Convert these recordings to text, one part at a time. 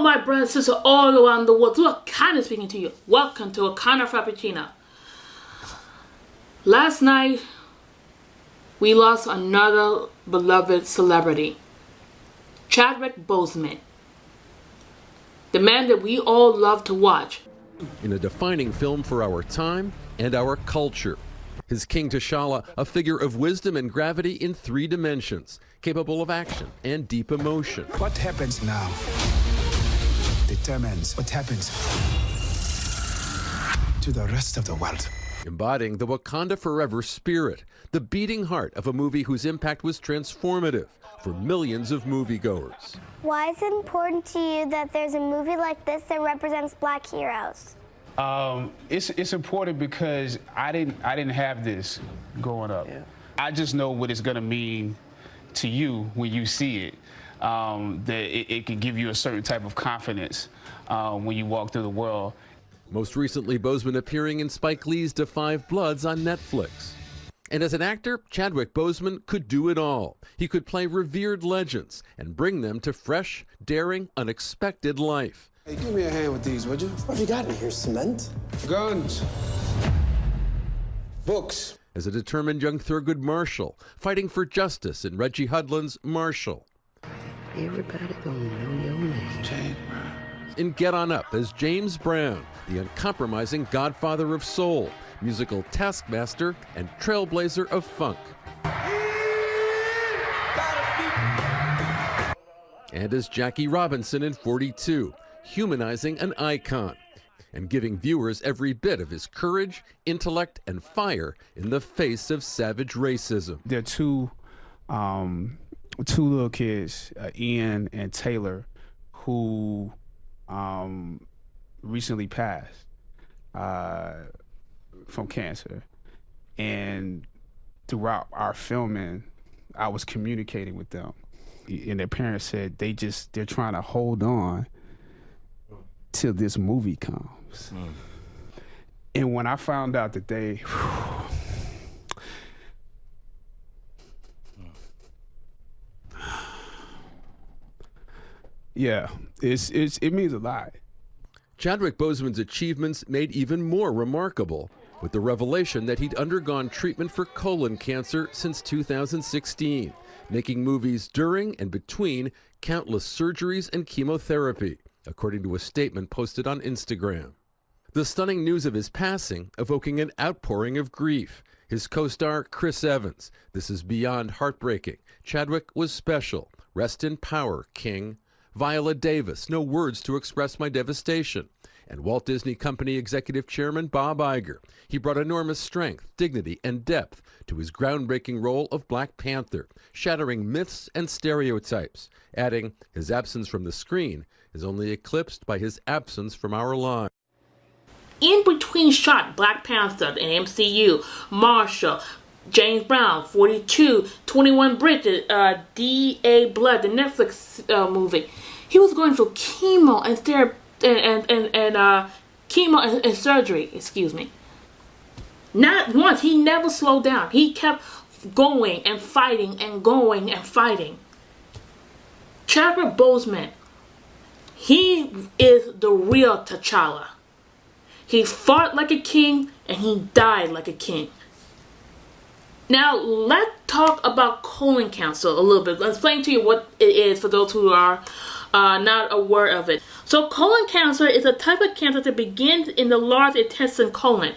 my brothers and sisters all around the world. Look, Wakanda speaking to you. Welcome to Wakanda Frappuccino. Last night, we lost another beloved celebrity. Chadwick Boseman. The man that we all love to watch. In a defining film for our time and our culture. His King T'Challa, a figure of wisdom and gravity in 3 dimensions, capable of action and deep emotion. What happens now determines what happens to the rest of the world. Embodying the Wakanda Forever spirit, the beating heart of a movie whose impact was transformative for millions of moviegoers. Why is it important to you that there's a movie like this that represents Black heroes? It's important because I didn't have this growing up. Yeah. I just know what it's gonna mean to you when you see it. That it can give you a certain type of confidence when you walk through the world. Most recently, Boseman appearing in Spike Lee's Da 5 Bloods on Netflix. And as an actor, Chadwick Boseman could do it all. He could play revered legends and bring them to fresh, daring, unexpected life. Hey, give me a hand with these, would you? What have you got in here? Cement? Guns. Books. As a determined young Thurgood Marshall, fighting for justice in Reggie Hudlin's Marshall. Everybody gonna know your name. James Brown. In Get On Up as James Brown, the uncompromising godfather of soul, musical taskmaster and trailblazer of funk. And as Jackie Robinson in 42, humanizing an icon and giving viewers every bit of his courage, intellect, and fire in the face of savage racism. There are two little kids, Ian and Taylor, who recently passed from cancer. And throughout our filming, I was communicating with them. And their parents said they're trying to hold on till this movie comes. And when I found out that they, yeah, it means a lot. Chadwick Boseman's achievements made even more remarkable with the revelation that he'd undergone treatment for colon cancer since 2016, making movies during and between countless surgeries and chemotherapy, according to a statement posted on Instagram. The stunning news of his passing evoking an outpouring of grief. His co-star, Chris Evans, "This is beyond heartbreaking. Chadwick was special. Rest in power, King." Viola Davis, "No words to express my devastation." And Walt Disney Company Executive Chairman Bob Iger. He brought enormous strength, dignity, and depth to his groundbreaking role of Black Panther, shattering myths and stereotypes, adding, "His absence from the screen is only eclipsed by his absence from our lives." In between shot, Black Panther, the MCU, Marshall, James Brown, 42, 21 Bridges, D.A. Blood, the Netflix movie. He was going through chemo and therapy chemo and surgery, excuse me. Not once, he never slowed down. He kept going and fighting and going and fighting. Chadwick Boseman, he is the real T'Challa. He fought like a king and he died like a king. Now, let's talk about colon cancer a little bit. Let's explain to you what it is for those who are not aware of it. So, colon cancer is a type of cancer that begins in the large intestine colon.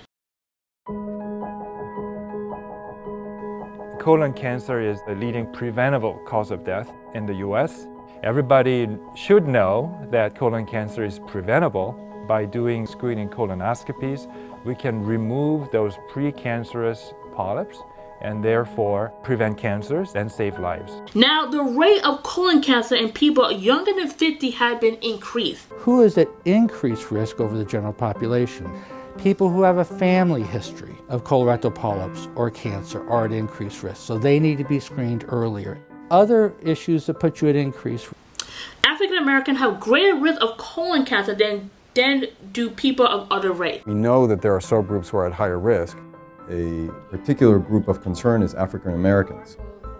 Colon cancer is the leading preventable cause of death in the U.S. Everybody should know that colon cancer is preventable. By doing screening colonoscopies, we can remove those precancerous polyps and therefore prevent cancers and save lives. Now, the rate of colon cancer in people younger than 50 had been increased. Who is at increased risk over the general population? People who have a family history of colorectal polyps or cancer are at increased risk, so they need to be screened earlier. Other issues that put you at increased risk. African Americans have greater risk of colon cancer than do people of other race. We know that there are subgroups who are at higher risk. A particular group of concern is African Americans.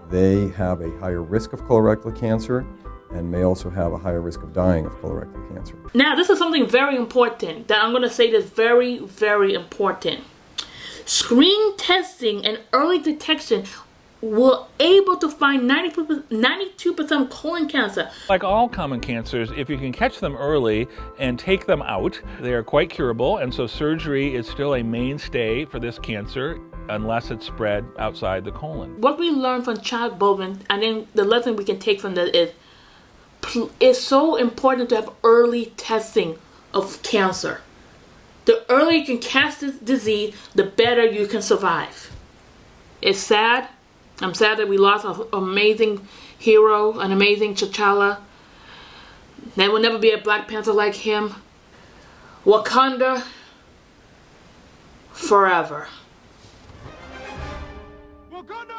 They have a higher risk of colorectal cancer, and may also have a higher risk of dying of colorectal cancer. Now, this is something very important that I'm going to say this very, very important. Screen testing and early detection were able to find 92% of colon cancer. Like all common cancers, if you can catch them early and take them out, they are quite curable, and so surgery is still a mainstay for this cancer unless it's spread outside the colon. What we learned from Chadwick Boseman, and then the lesson we can take from that is it's so important to have early testing of cancer. The earlier you can catch this disease, the better you can survive. It's sad. I'm sad that we lost an amazing hero, an amazing TChalla. There will never be a Black Panther like him. Wakanda forever. Wakanda